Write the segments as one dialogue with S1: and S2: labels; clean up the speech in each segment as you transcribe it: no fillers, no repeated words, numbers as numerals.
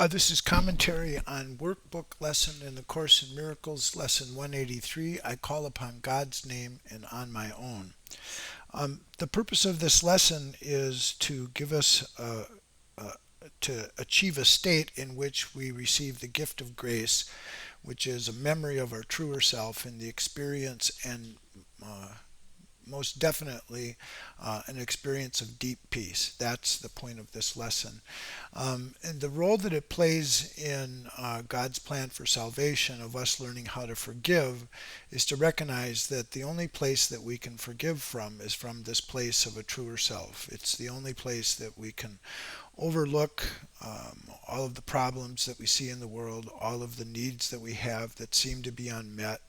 S1: This is commentary on Workbook Lesson in the Course in Miracles, Lesson 183. I call upon God's name and on my own. The purpose of this lesson is to give us uh, to achieve a state in which we receive the gift of grace, which is a memory of our truer self and the experience and most definitely an experience of deep peace. That's the point of this lesson. And the role that it plays in God's plan for salvation, of us learning how to forgive, is to recognize that the only place that we can forgive from is from this place of a truer self. It's the only place that we can overlook all of the problems that we see in the world, all of the needs that we have that seem to be unmet,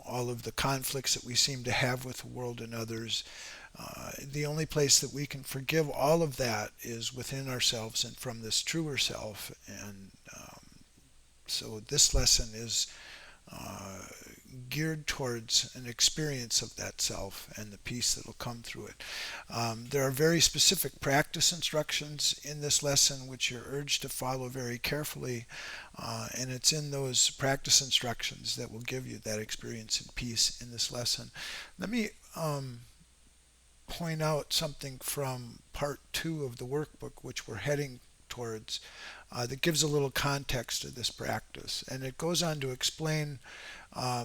S1: all of the conflicts that we seem to have with the world and others. The only place that we can forgive all of that is within ourselves and from this truer self. And so this lesson is uh, geared towards an experience of that self and the peace that will come through it. There are very specific practice instructions in this lesson which you're urged to follow very carefully, and it's in those practice instructions that will give you that experience and peace in this lesson. Let me point out something from part two of the workbook, which we're heading towards, that gives a little context to this practice. And it goes on to explain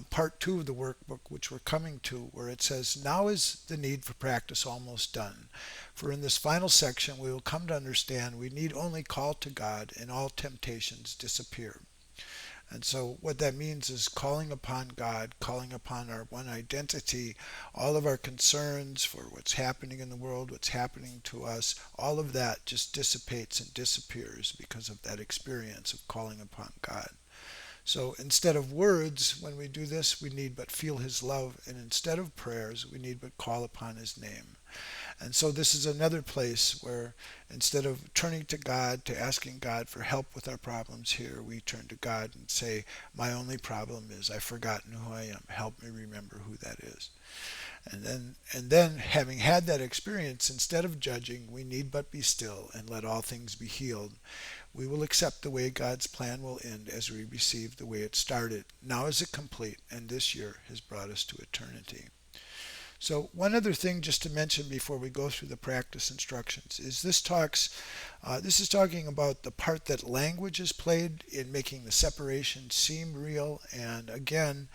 S1: part two of the workbook, which we're coming to, where it says, "Now is the need for practice almost done. For in this final section, we will come to understand we need only call to God, and all temptations disappear." And so, what that means is calling upon God, calling upon our one identity, all of our concerns for what's happening in the world, what's happening to us, all of that just dissipates and disappears because of that experience of calling upon God. So instead of words, when we do this, we need but feel His love. And instead of prayers, we need but call upon His name. And so this is another place where instead of turning to God, to asking God for help with our problems here, we turn to God and say, "My only problem is I've forgotten who I am. Help me remember who that is." And then having had that experience, instead of judging, we need but be still and let all things be healed. We will accept the way God's plan will end as we receive the way it started. Now is it complete, and this year has brought us to eternity. So one other thing just to mention before we go through the practice instructions is this is talking about the part that language has played in making the separation seem real. And again,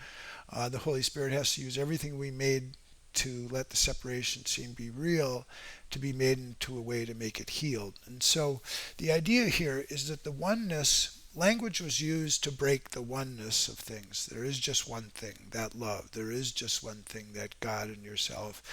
S1: the Holy Spirit has to use everything we made to let the separation seem be real, to be made into a way to make it healed. And so the idea here is that the oneness language was used to break the oneness of things. There is just one thing, that love. There is just one thing, that God and yourself.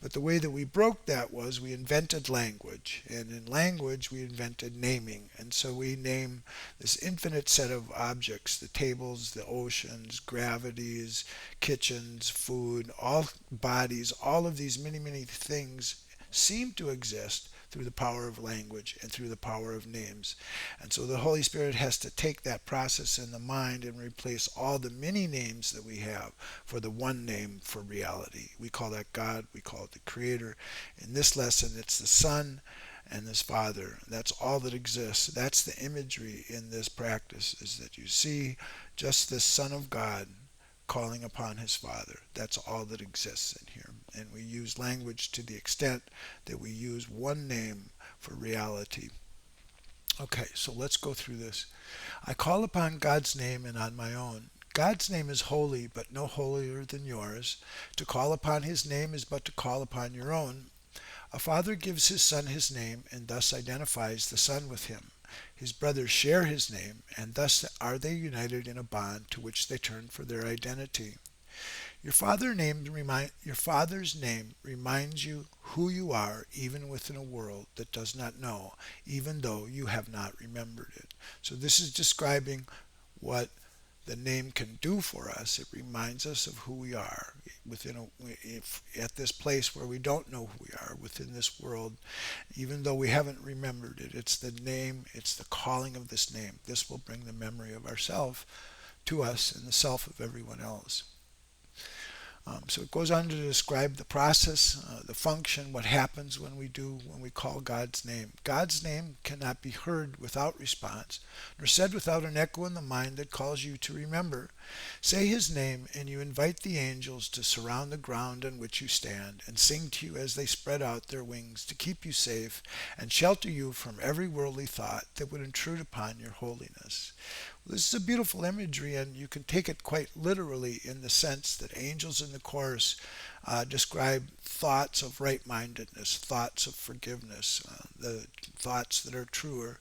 S1: But the way that we broke that was we invented language. And in language, we invented naming. And so we name this infinite set of objects, the tables, the oceans, gravities, kitchens, food, all bodies, all of these many, many things seem to exist through the power of language and through the power of names. And so the Holy Spirit has to take that process in the mind and replace all the many names that we have for the one name for reality. We call that God, we call it the Creator. In this lesson, it's the Son and this Father. That's all that exists. That's the imagery in this practice, is that you see just this Son of God calling upon his Father. That's all that exists in here. And we use language to the extent that we use one name for reality. Okay, so let's go through this. I call upon God's name and on my own. God's name is holy, but no holier than yours. To call upon his name is but to call upon your own. A father gives his son his name and thus identifies the son with him. His brothers share his name, and thus are they united in a bond to which they turn for their identity. Your father's name reminds you who you are, even within a world that does not know, even though you have not remembered it. So this is describing what the name can do for us. It reminds us of who we are if at this place where we don't know who we are within this world, even though we haven't remembered it. It's the name, it's the calling of this name. This will bring the memory of ourself to us and the self of everyone else. So it goes on to describe the process, the function, what happens when we call God's name. God's name cannot be heard without response, nor said without an echo in the mind that calls you to remember. Say his name, and you invite the angels to surround the ground on which you stand, and sing to you as they spread out their wings to keep you safe and shelter you from every worldly thought that would intrude upon your holiness. This is a beautiful imagery, and you can take it quite literally in the sense that angels in the chorus describe thoughts of right mindedness, thoughts of forgiveness, the thoughts that are truer,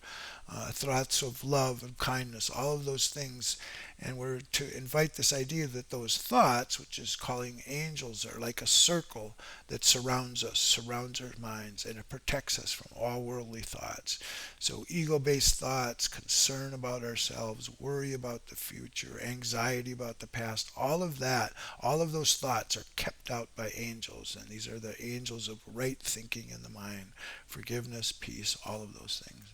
S1: thoughts of love and kindness, all of those things. And we're to invite this idea that those thoughts, which is calling angels, are like a circle that surrounds us, surrounds our minds, and it protects us from all worldly thoughts. So, ego based thoughts, concern about ourselves, worry about the future, anxiety about the past, all of that, all of those thoughts are kept out by angels. And these are the angels of right thinking in the mind, forgiveness, peace, all of those things.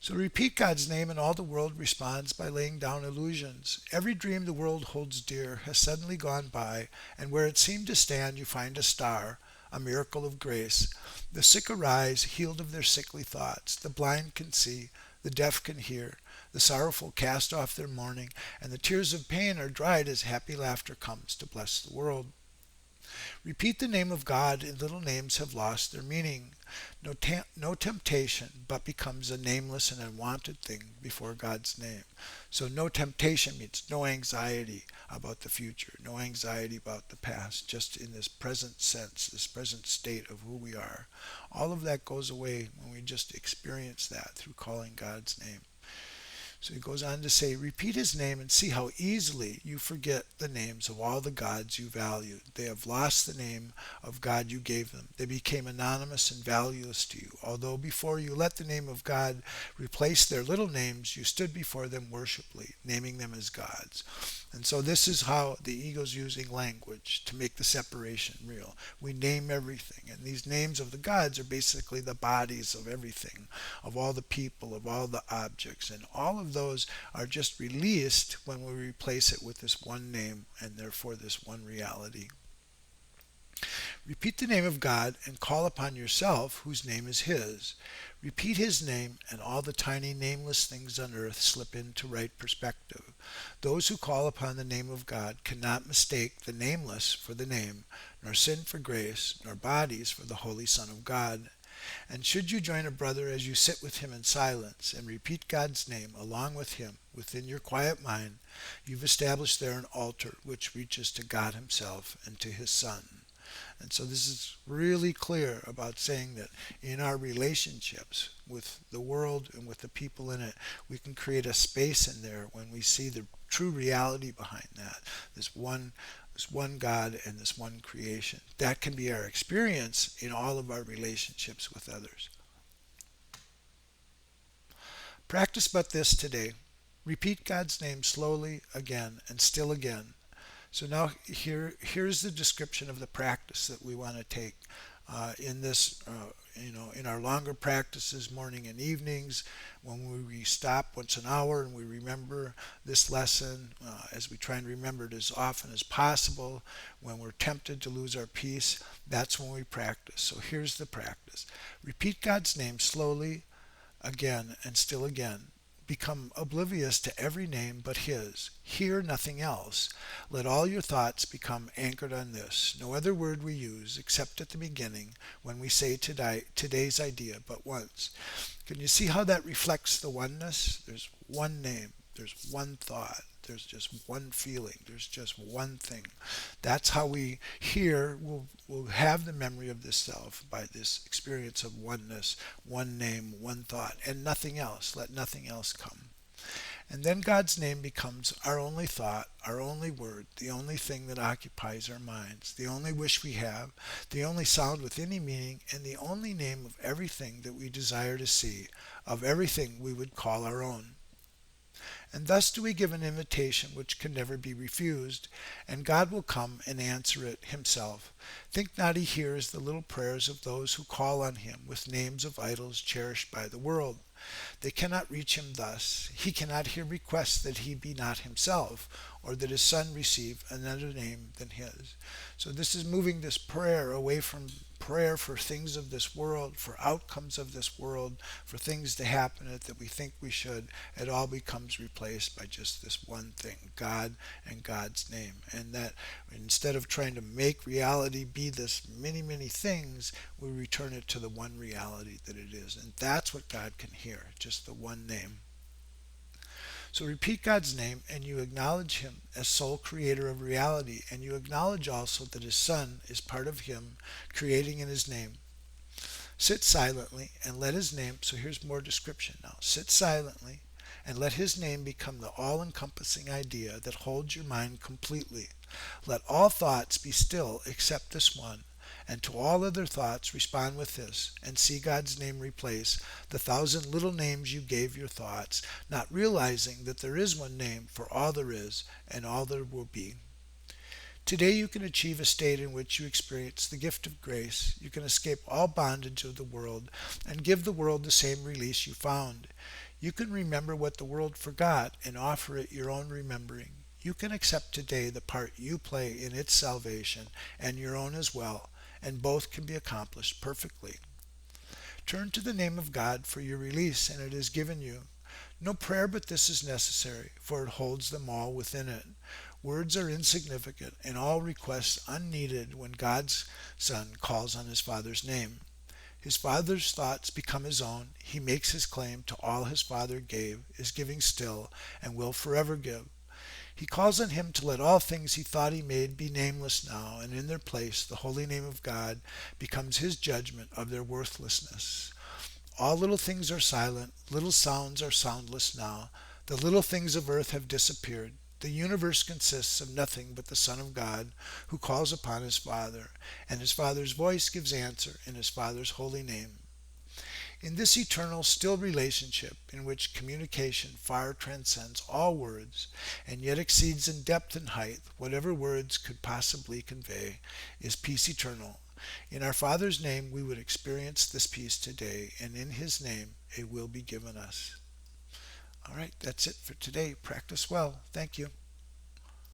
S1: So repeat God's name, and all the world responds by laying down illusions. Every dream the world holds dear has suddenly gone by, and where it seemed to stand you find a star, a miracle of grace. The sick arise, healed of their sickly thoughts. The blind can see, the deaf can hear. The sorrowful cast off their mourning, and the tears of pain are dried as happy laughter comes to bless the world. Repeat the name of God, and little names have lost their meaning. No temptation but becomes a nameless and unwanted thing before God's name. So no temptation means no anxiety about the future, no anxiety about the past, just in this present sense, this present state of who we are. All of that goes away when we just experience that through calling God's name. So he goes on to say, repeat his name and see how easily you forget the names of all the gods you valued. They have lost the name of God you gave them. They became anonymous and valueless to you. Although before you let the name of God replace their little names, you stood before them worshipfully, naming them as gods. And so this is how the ego's using language to make the separation real. We name everything, and these names of the gods are basically the bodies of everything, of all the people, of all the objects, and all of those are just released when we replace it with this one name and therefore this one reality. Repeat the name of God and call upon yourself whose name is his. Repeat his name and all the tiny nameless things on earth slip into right perspective. Those who call upon the name of God cannot mistake the nameless for the name, nor sin for grace, nor bodies for the Holy Son of God. And should you join a brother as you sit with him in silence and repeat God's name along with him within your quiet mind, you've established there an altar which reaches to God himself and to his Son. And so this is really clear about saying that in our relationships with the world and with the people in it, we can create a space in there when we see the true reality behind that, this one God and this one creation. That can be our experience in all of our relationships with others. Practice but this today. Repeat God's name slowly again and still again. So now here's the description of the practice that we want to take in this, in our longer practices, morning and evenings, when we stop once an hour and we remember this lesson, as we try and remember it as often as possible. When we're tempted to lose our peace, that's when we practice. So here's the practice. Repeat God's name slowly again and still again. Become oblivious to every name but his. Hear nothing else. Let all your thoughts become anchored on this. No other word we use except at the beginning when we say today's idea but once. Can you see how that reflects the oneness? There's one name. There's one thought. There's just one feeling. There's just one thing. That's how we here will have the memory of this self, by this experience of oneness, one name, one thought, and nothing else. Let nothing else come. And then God's name becomes our only thought, our only word, the only thing that occupies our minds, the only wish we have, the only sound with any meaning, and the only name of everything that we desire to see, of everything we would call our own. And thus do we give an invitation which can never be refused, and God will come and answer it himself. Think not he hears the little prayers of those who call on him with names of idols cherished by the world. They cannot reach him thus. He cannot hear requests that he be not himself, or that his son receive another name than his. So this is moving this prayer away from prayer for things of this world, for outcomes of this world, for things to happen that we think we should. It all becomes replaced by just this one thing, God and God's name. And that instead of trying to make reality be this many, many things, we return it to the one reality that it is. And that's what God can hear, just the one name. So repeat God's name, and you acknowledge him as sole creator of reality, and you acknowledge also that his Son is part of him, creating in his name. Sit silently and let his name, so here's more description now. Sit silently and let his name become the all-encompassing idea that holds your mind completely. Let all thoughts be still except this one, and to all other thoughts respond with this, and see God's name replace the thousand little names you gave your thoughts, not realizing that there is one name for all there is and all there will be. Today you can achieve a state in which you experience the gift of grace. You can escape all bondage of the world and give the world the same release you found. You can remember what the world forgot and offer it your own remembering. You can accept today the part you play in its salvation and your own as well, and both can be accomplished perfectly. Turn to the name of God for your release, and it is given you. No prayer but this is necessary, for it holds them all within it. Words are insignificant, and all requests unneeded when God's Son calls on his Father's name. His Father's thoughts become his own. He makes his claim to all his Father gave, is giving still, and will forever give. He calls on him to let all things he thought he made be nameless now, and in their place the holy name of God becomes his judgment of their worthlessness. All little things are silent, little sounds are soundless now. The little things of earth have disappeared. The universe consists of nothing but the Son of God, who calls upon his Father, and his Father's voice gives answer in his Father's holy name. In this eternal, still relationship, in which communication far transcends all words, and yet exceeds in depth and height whatever words could possibly convey, is peace eternal. In our Father's name we would experience this peace today, and in his name it will be given us. All right, that's it for today. Practice well. Thank you.